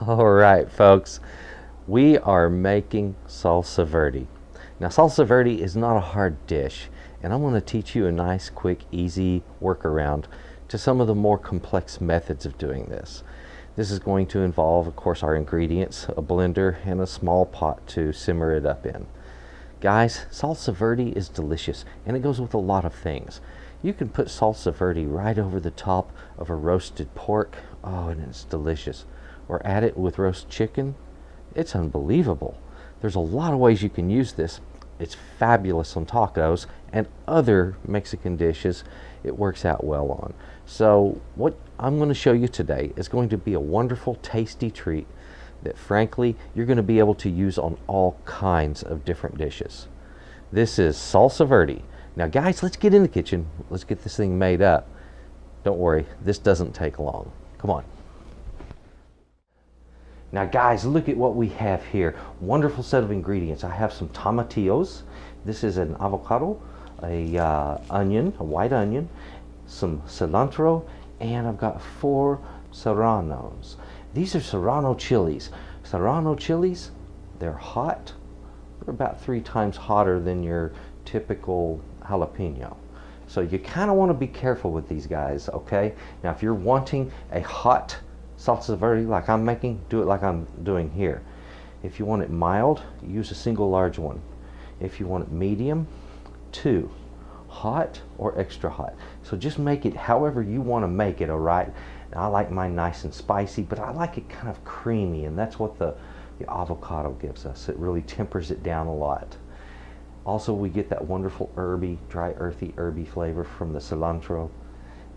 All right, folks, we are making salsa verde. Now, salsa verde is not a hard dish, and I'm going to teach you a nice, quick, easy workaround to some of the more complex methods of doing this. This is going to involve, of course, our ingredients, a blender, and a small pot to simmer it up in. Guys, salsa verde is delicious, and it goes with a lot of things. You can put salsa verde right over the top of a roasted pork. Oh, and it's delicious. Or add it with roast chicken. It's unbelievable. There's a lot of ways you can use this. It's fabulous on tacos and other Mexican dishes it works out well on. So what I'm going to show you today is going to be a wonderful, tasty treat that frankly you're going to be able to use on all kinds of different dishes. This is salsa verde. Now guys, let's get in the kitchen. Let's get this thing made up. Don't worry, this doesn't take long. Come on. Now guys, look at what we have here. Wonderful set of ingredients. I have some tomatillos. This is an avocado, a onion, a white onion, some cilantro, and I've got 4 serranos. These are serrano chilies. Serrano chilies, they're hot. They're about 3 times hotter than your typical jalapeno. So you kind of want to be careful with these guys, okay? Now if you're wanting a hot salsa verde like I'm making, do it like I'm doing here. If you want it mild, use a single large one. If you want it medium, 2. Hot or extra hot. So just make it however you want to make it, all right? Now, I like mine nice and spicy, but I like it kind of creamy, and that's what the avocado gives us. It really tempers it down a lot. Also, we get that wonderful herby, dry, earthy, herby flavor from the cilantro,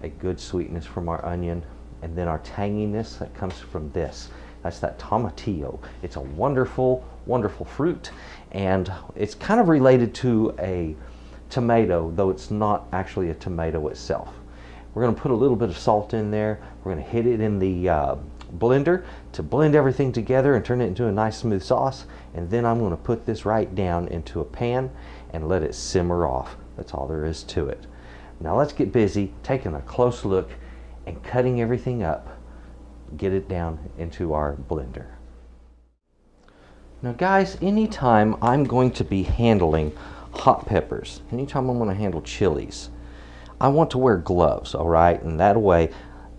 a good sweetness from our onion, and then our tanginess that comes from this. That's that tomatillo. It's a wonderful, wonderful fruit, and it's kind of related to a tomato, though it's not actually a tomato itself. We're going to put a little bit of salt in there. We're going to hit it in the blender to blend everything together and turn it into a nice smooth sauce. And then I'm going to put this right down into a pan and let it simmer off. That's all there is to it. Now let's get busy taking a close look and cutting everything up. Get it down into our blender. Now guys, anytime I'm going to be handling hot peppers, anytime I'm going to handle chilies, I want to wear gloves, all right? And that way,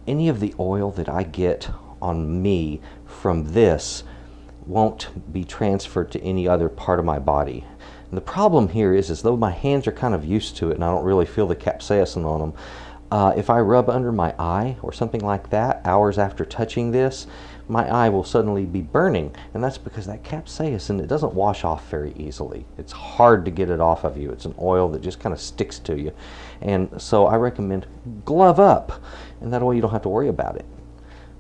any of the oil that I get on me from this won't be transferred to any other part of my body. And the problem here is though my hands are kind of used to it and I don't really feel the capsaicin on them, if I rub under my eye or something like that hours after touching this, my eye will suddenly be burning, and that's because that capsaicin, it doesn't wash off very easily. It's hard to get it off of you. It's an oil that just kind of sticks to you. And so I recommend glove up, and that way you don't have to worry about it.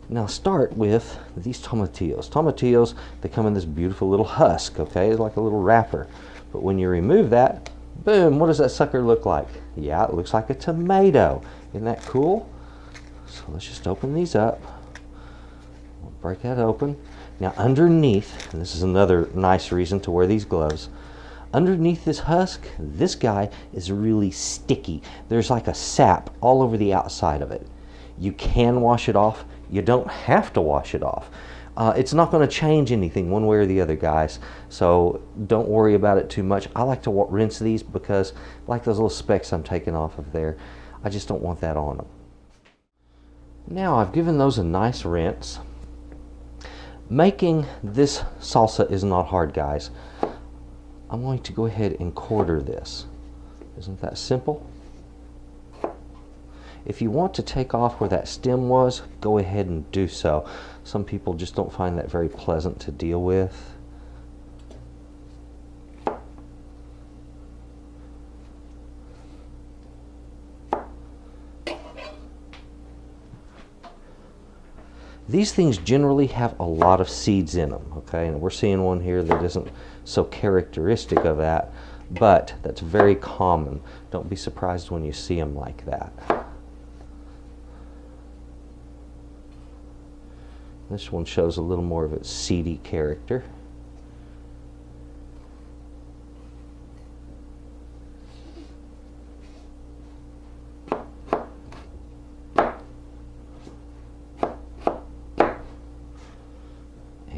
Now start with these tomatillos. Tomatillos, they come in this beautiful little husk, okay? It's like a little wrapper. But when you remove that, boom, what does that sucker look like? Yeah, it looks like a tomato. Isn't that cool? So let's just open these up. We'll break that open. Now underneath, and this is another nice reason to wear these gloves, underneath this husk, this guy is really sticky. There's like a sap all over the outside of it. You can wash it off. You don't have to wash it off. It's not going to change anything one way or the other, guys, so don't worry about it too much. I like to rinse these because, like those little specks I'm taking off of there, I just don't want that on them. Now I've given those a nice rinse. Making this salsa is not hard, guys. I'm going to go ahead and quarter this. Isn't that simple? If you want to take off where that stem was, go ahead and do so. Some people just don't find that very pleasant to deal with. These things generally have a lot of seeds in them, okay? And we're seeing one here that isn't so characteristic of that, but that's very common. Don't be surprised when you see them like that. This one shows a little more of its seedy character.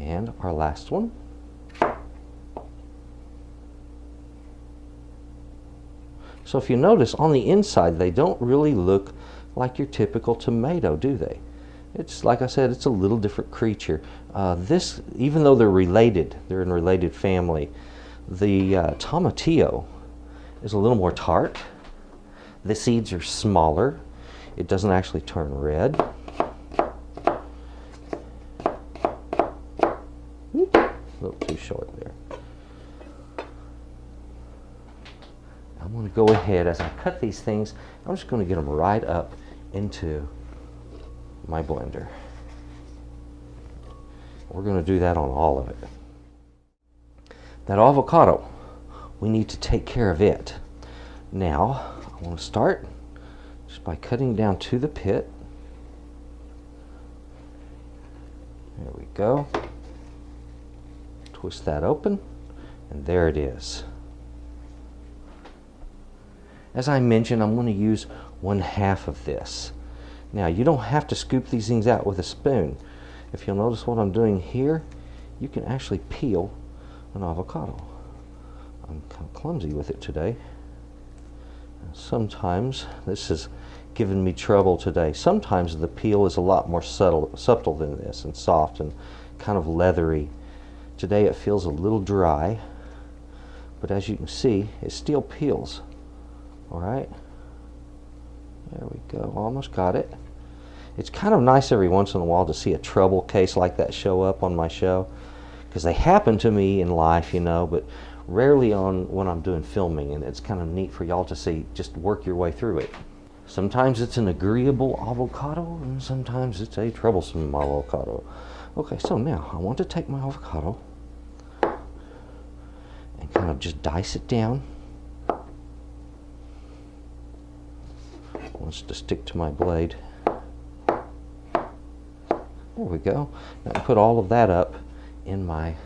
And our last one. So if you notice, on the inside, they don't really look like your typical tomato, do they? It's, like I said, it's a little different creature. This, even though they're related, they're in a related family, the tomatillo is a little more tart. The seeds are smaller. It doesn't actually turn red. A little too short there. I'm going to go ahead, as I cut these things, I'm just going to get them right up into my blender. We're going to do that on all of it. That avocado, we need to take care of it. Now, I want to start just by cutting down to the pit. There we go. Twist that open, and there it is. As I mentioned, I'm going to use 1/2 of this. Now, you don't have to scoop these things out with a spoon. If you'll notice what I'm doing here, you can actually peel an avocado. I'm kind of clumsy with it today. Sometimes, this has given me trouble today. Sometimes the peel is a lot more subtle than this, and soft and kind of leathery. Today it feels a little dry, but as you can see, it still peels. All right, there we go, almost got it. It's kind of nice every once in a while to see a trouble case like that show up on my show, because they happen to me in life, you know, but rarely on when I'm doing filming, and it's kind of neat for y'all to see, just work your way through it. Sometimes it's an agreeable avocado, and sometimes it's a troublesome avocado. Okay, so now I want to take my avocado and kind of just dice it down. Wants to stick to my blade. There we go. Now I put all of that up in my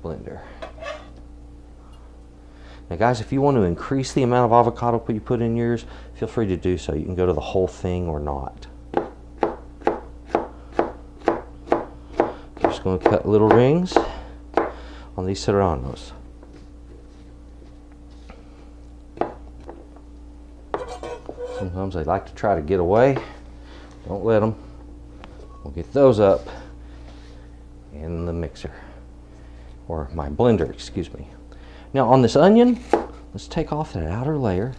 blender. Now guys, if you want to increase the amount of avocado you put in yours, feel free to do so. You can go to the whole thing or not. I'm just going to cut little rings on these serranos. Sometimes they like to try to get away. Don't let them. We'll get those up in the mixer, or my blender, excuse me. Now on this onion, let's take off that outer layer.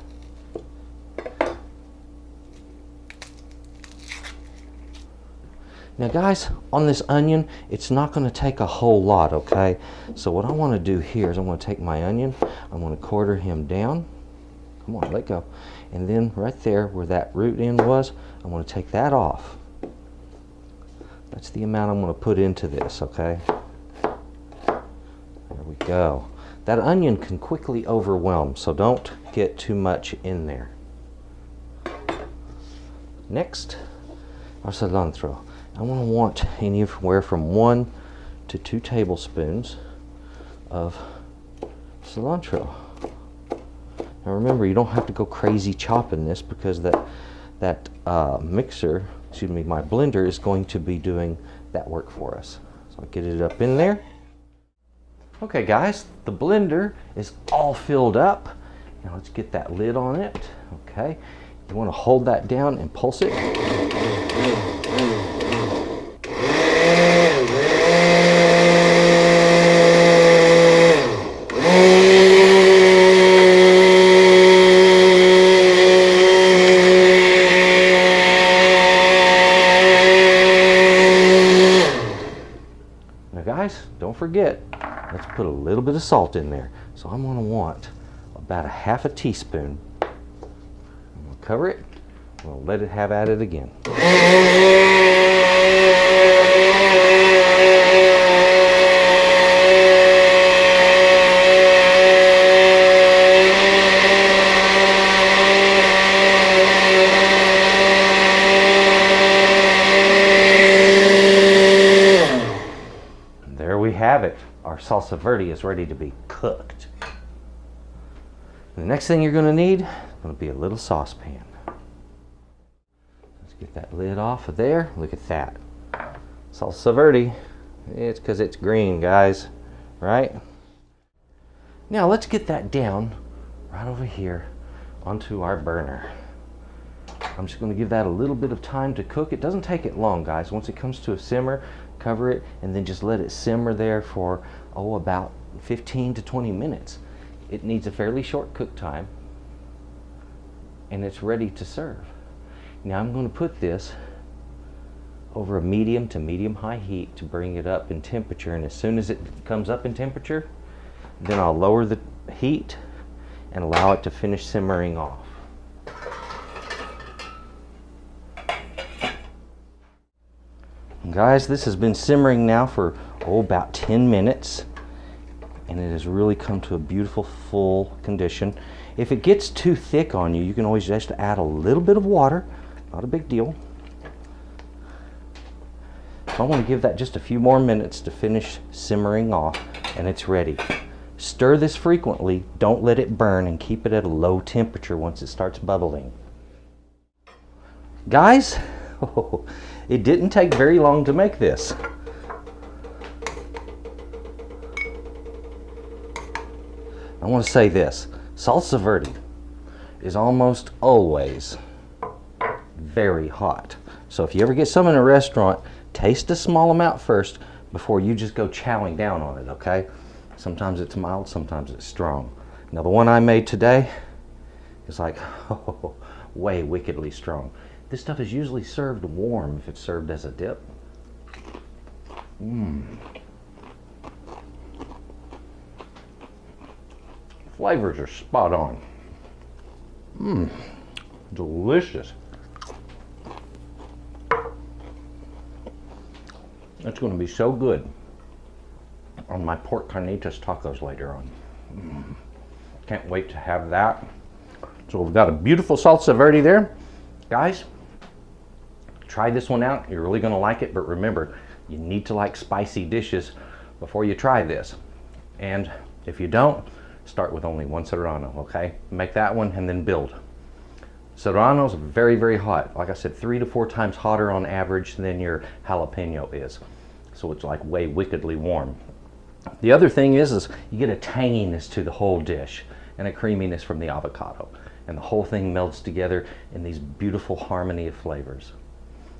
Now guys, on this onion, it's not going to take a whole lot, okay? So what I want to do here is I'm going to take my onion, I'm going to quarter him down. Come on, let go. And then right there where that root end was, I'm going to take that off. That's the amount I'm going to put into this, okay? There we go. That onion can quickly overwhelm, so don't get too much in there. Next, our cilantro. I'm going to want anywhere from 1 to 2 tablespoons of cilantro. Now remember, you don't have to go crazy chopping this, because that mixer, excuse me, my blender is going to be doing that work for us. So I'll get it up in there. Okay guys, the blender is all filled up. Now let's get that lid on it. Okay, you want to hold that down and pulse it. Now guys, don't forget, let's put a little bit of salt in there. So I'm going to want about 1/2 teaspoon. I'm going to cover it. We'll let it have at it again. There we have it. Our salsa verde is ready to be cooked. The next thing you're going to need is going to be a little saucepan. Let's get that lid off of there. Look at that. Salsa Verde. It's because it's green, guys, right? Now let's get that down right over here onto our burner. I'm just going to give that a little bit of time to cook. It doesn't take it long, guys. Once it comes to a simmer, cover it and then just let it simmer there for, about 15 to 20 minutes. It needs a fairly short cook time and it's ready to serve. Now I'm going to put this over a medium to medium-high heat to bring it up in temperature, and as soon as it comes up in temperature, then I'll lower the heat and allow it to finish simmering off. Guys, this has been simmering now for about 10 minutes, and it has really come to a beautiful full condition. If it gets too thick on you, you can always just add a little bit of water, not a big deal. So I want to give that just a few more minutes to finish simmering off, and it's ready. Stir this frequently, don't let it burn, and keep it at a low temperature once it starts bubbling. Guys, it didn't take very long to make this. I want to say this, Salsa Verde is almost always very hot. So if you ever get some in a restaurant, taste a small amount first before you just go chowing down on it, okay? Sometimes it's mild, sometimes it's strong. Now the one I made today is like, way wickedly strong. This stuff is usually served warm if it's served as a dip. Flavors are spot on. Delicious. It's going to be so good on my pork carnitas tacos later on. Can't wait to have that. So we've got a beautiful salsa verde there. Guys, try this one out. You're really going to like it, but remember, you need to like spicy dishes before you try this. And if you don't, start with only one serrano, okay? Make that one and then build. Serrano's very, very hot. Like I said, 3 to 4 times hotter on average than your jalapeno is. So it's like way wickedly warm. The other thing is you get a tanginess to the whole dish and a creaminess from the avocado. And the whole thing melts together in these beautiful harmony of flavors.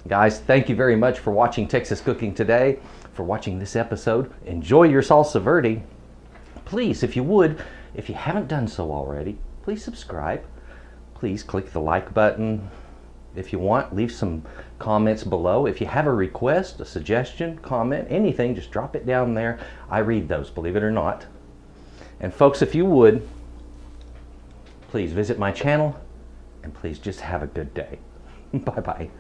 Guys, thank you very much for watching Texas Cooking Today, for watching this episode. Enjoy your salsa verde. Please, if you would, if you haven't done so already, please subscribe. Please click the like button. If you want, leave some comments below. If you have a request, a suggestion, comment, anything, just drop it down there. I read those, believe it or not. And folks, if you would, please visit my channel and please just have a good day. Bye-bye.